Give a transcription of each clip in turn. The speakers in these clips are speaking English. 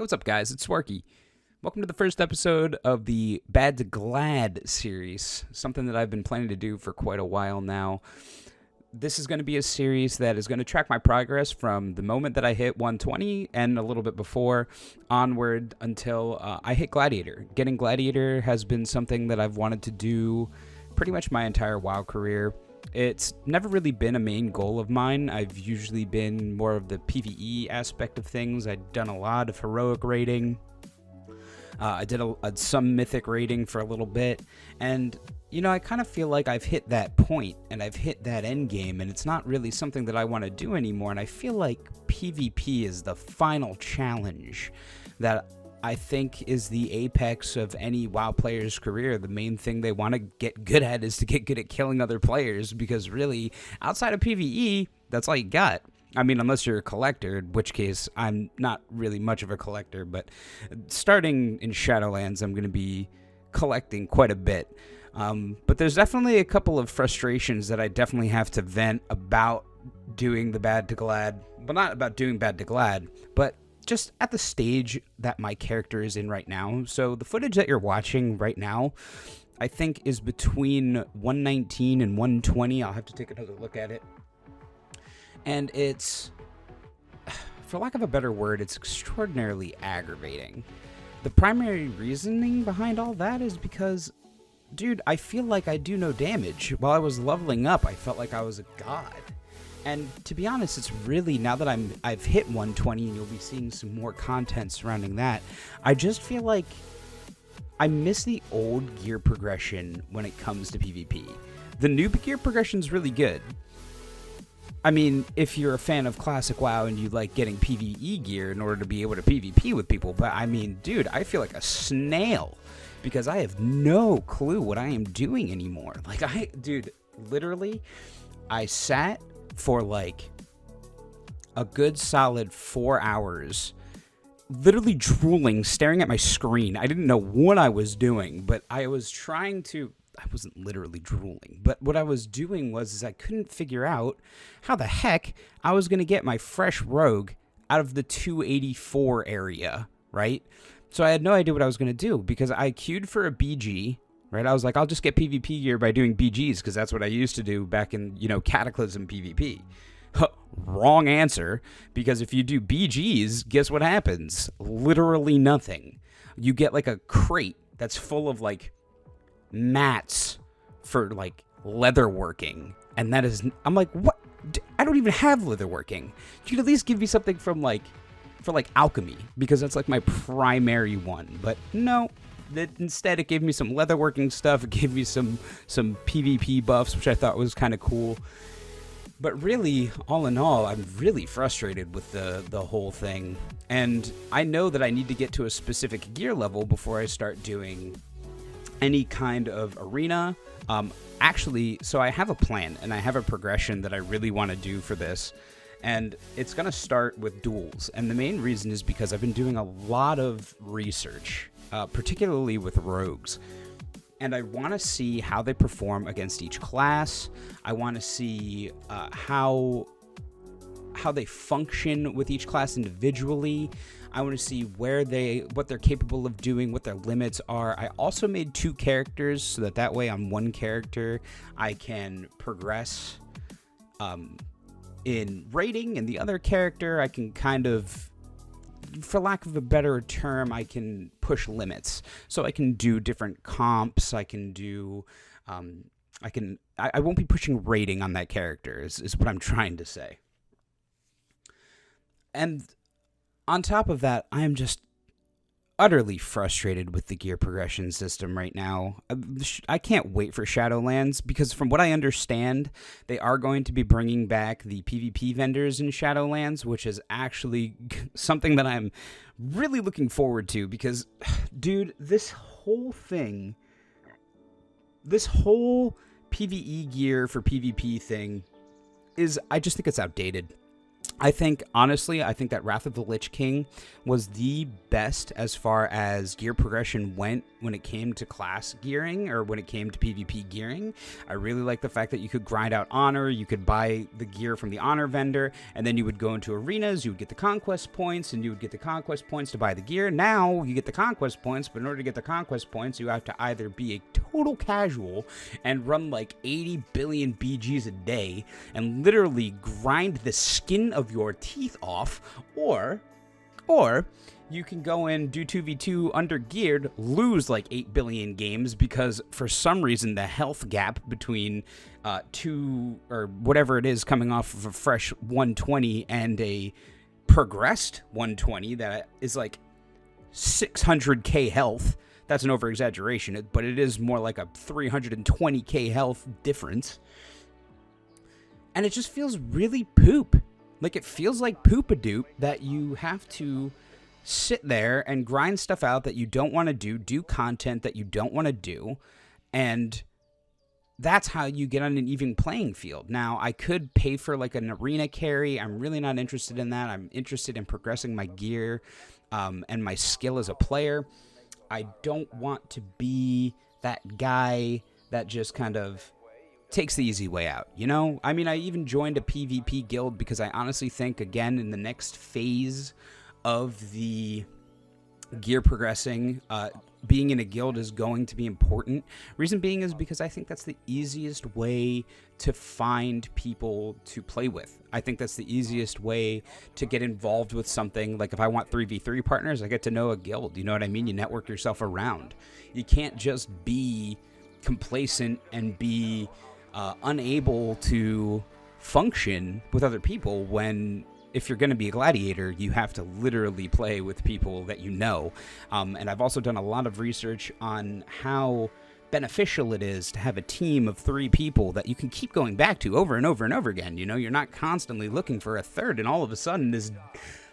What's up, guys? It's Swarky. Welcome to the first episode of the Bad to Glad series, something that I've been planning to do for quite a while now. This is going to be a series that is going to track my progress from the moment that I hit 120 and a little bit before onward until I hit Gladiator. Getting Gladiator has been something that I've wanted to do pretty much my entire WoW career. It's never really been a main goal of mine. I've usually been more of the PvE aspect of things. I've done a lot of heroic raiding. I did some mythic raiding for a little bit. And, I kind of feel like I've hit that point and I've hit that end game, and it's not really something that I want to do anymore. And I feel like PvP is the final challenge that I think is the apex of any WoW player's career. The main thing they want to get good at is to get good at killing other players, because really, outside of PvE, that's all you got. I mean, unless you're a collector, in which case I'm not really much of a collector, but starting in Shadowlands, I'm going to be collecting quite a bit. But there's definitely a couple of frustrations that I definitely have to vent about doing the Bad to Glad. Well, not about doing Bad to Glad, but just at the stage that my character is in right now. So the footage that you're watching right now, I think, is between 119 and 120. I'll have to take another look at it. And it's, for lack of a better word, it's extraordinarily aggravating. The primary reasoning behind all that is because, dude, I feel like I do no damage. While I was leveling up, I felt like I was a god. And to be honest, it's really, now that I've hit 120, and you'll be seeing some more content surrounding that, I just feel like I miss the old gear progression when it comes to PvP. The new gear progression is really good. I mean, if you're a fan of classic WoW and you like getting PvE gear in order to be able to PvP with people, but I mean, dude, I feel like a snail because I have no clue what I am doing anymore. Literally, I sat for like a good solid 4 hours, literally drooling, staring at my screen. I didn't know what I was doing, but I wasn't literally drooling, but what I was doing was I couldn't figure out how the heck I was going to get my fresh rogue out of the 284 area, right? So I had no idea what I was going to do because I queued for a BG, right? I was like, I'll just get PvP gear by doing BGs because that's what I used to do back in, Cataclysm PvP. Wrong answer, because if you do BGs, guess what happens? Literally nothing. You get like a crate that's full of like mats for like leather working, and that is, I'm like, what? I don't even have leather working. You could at least give me something for alchemy, because that's like my primary one. But no, instead it gave me some leatherworking stuff. It gave me some PvP buffs, which I thought was kind of cool. But really, all in all, I'm really frustrated with the whole thing. And I know that I need to get to a specific gear level before I start doing any kind of arena. So I have a plan and I have a progression that I really want to do for this. And it's going to start with duels. And the main reason is because I've been doing a lot of research, particularly with rogues. And I want to see how they perform against each class. I want to see how they function with each class individually. I want to see what they're capable of doing, what their limits are. I also made 2 characters so that way on one character I can progress in rating, and the other character I can kind of, for lack of a better term, I can push limits. So I can do different comps. I can do, I won't be pushing rating on that character is what I'm trying to say. And on top of that, I am just utterly frustrated with the gear progression system right now. I can't wait for Shadowlands, because from what I understand, they are going to be bringing back the PvP vendors in Shadowlands, which is actually something that I'm really looking forward to, because, dude, this whole PvE gear for PvP thing I just think it's outdated. I think, honestly, I think that Wrath of the Lich King was the best as far as gear progression went when it came to class gearing or when it came to PvP gearing. I really like the fact that you could grind out honor, you could buy the gear from the honor vendor, and then you would go into arenas, you would get the conquest points, and you would get the conquest points to buy the gear. Now, you get the conquest points, but in order to get the conquest points, you have to either be a total casual and run like 80 billion BGs a day and literally grind the skin of your teeth off, or you can go in, do 2v2 under geared, lose like 8 billion games because for some reason the health gap between two or whatever it is coming off of a fresh 120 and a progressed 120 that is like 600k health. That's an over exaggeration, but it is more like a 320k health difference. And it just feels really poop. Like, it feels like poop-a-doop that you have to sit there and grind stuff out that you don't want to do content that you don't want to do, and that's how you get on an even playing field. Now, I could pay for, like, an arena carry. I'm really not interested in that. I'm interested in progressing my gear and my skill as a player. I don't want to be that guy that just kind of takes the easy way out, you know? I mean, I even joined a PvP guild because I honestly think, again, in the next phase of the gear progressing, being in a guild is going to be important. Reason being is because I think that's the easiest way to find people to play with. I think that's the easiest way to get involved with something. Like, if I want 3v3 partners, I get to know a guild, you know what I mean? You network yourself around. You can't just be complacent and be unable to function with other people when, if you're going to be a gladiator, you have to literally play with people that you know. And I've also done a lot of research on how beneficial it is to have a team of 3 people that you can keep going back to over and over and over again. You know, you're not constantly looking for a third, and all of a sudden this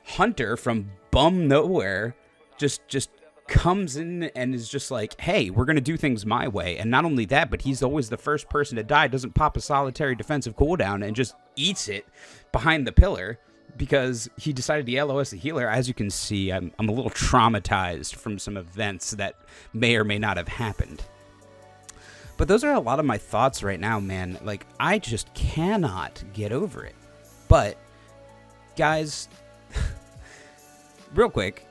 hunter from bum nowhere just comes in and is just like, hey, we're going to do things my way. And not only that, but he's always the first person to die, doesn't pop a solitary defensive cooldown, and just eats it behind the pillar because he decided to yellow as a healer. As you can see, I'm a little traumatized from some events that may or may not have happened. But those are a lot of my thoughts right now, man. Like, I just cannot get over it. But, guys, real quick,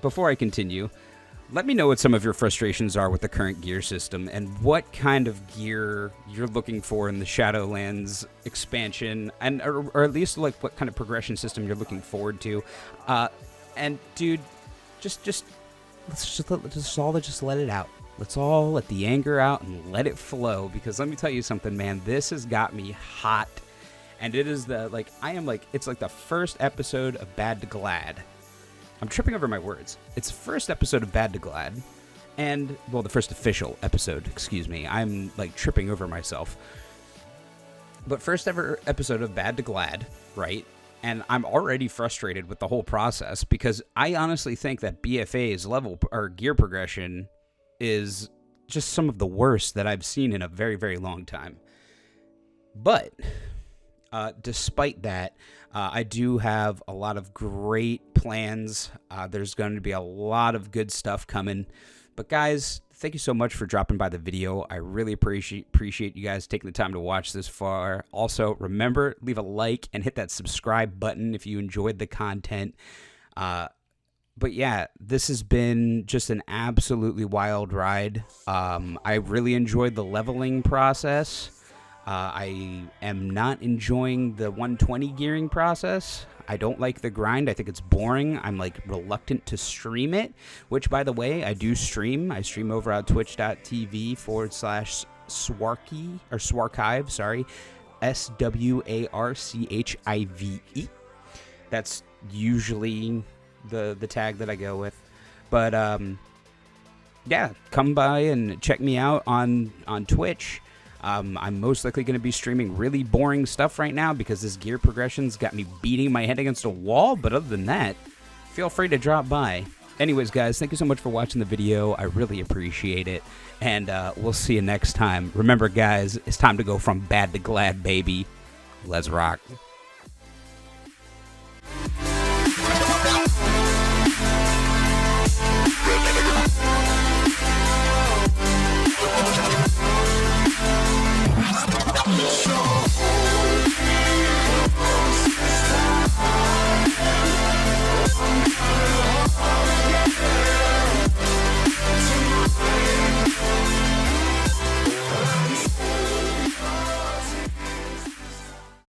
before I continue, let me know what some of your frustrations are with the current gear system and what kind of gear you're looking for in the Shadowlands expansion, and or at least like what kind of progression system you're looking forward to. And dude, let's just let it out. Let's all let the anger out and let it flow, because let me tell you something, man. This has got me hot, and it is it's like the first episode of Bad to Glad. I'm tripping over my words. It's the first episode of Bad to Glad, and, well, the first official episode, excuse me. I'm, like, tripping over myself. But first ever episode of Bad to Glad, right? And I'm already frustrated with the whole process because I honestly think that BFA's level or gear progression is just some of the worst that I've seen in a very, very long time. But despite that, I do have a lot of great plans. There's going to be a lot of good stuff coming. But guys, thank you so much for dropping by the video. I really appreciate you guys taking the time to watch this far. Also, remember, leave a like and hit that subscribe button if you enjoyed the content. But yeah, this has been just an absolutely wild ride. I really enjoyed the leveling process. I am not enjoying the 120 gearing process. I don't like the grind. I think it's boring. I'm like reluctant to stream it, which, by the way, I do stream. I stream over on twitch.tv/Swarky or Swarchive, sorry. SWARCHIVE. That's usually the tag that I go with. But yeah, come by and check me out on Twitch. I'm most likely going to be streaming really boring stuff right now because this gear progression's got me beating my head against a wall. But other than that, feel free to drop by. Anyways, guys, thank you so much for watching the video. I really appreciate it. And we'll see you next time. Remember, guys, it's time to go from bad to glad, baby. Let's rock.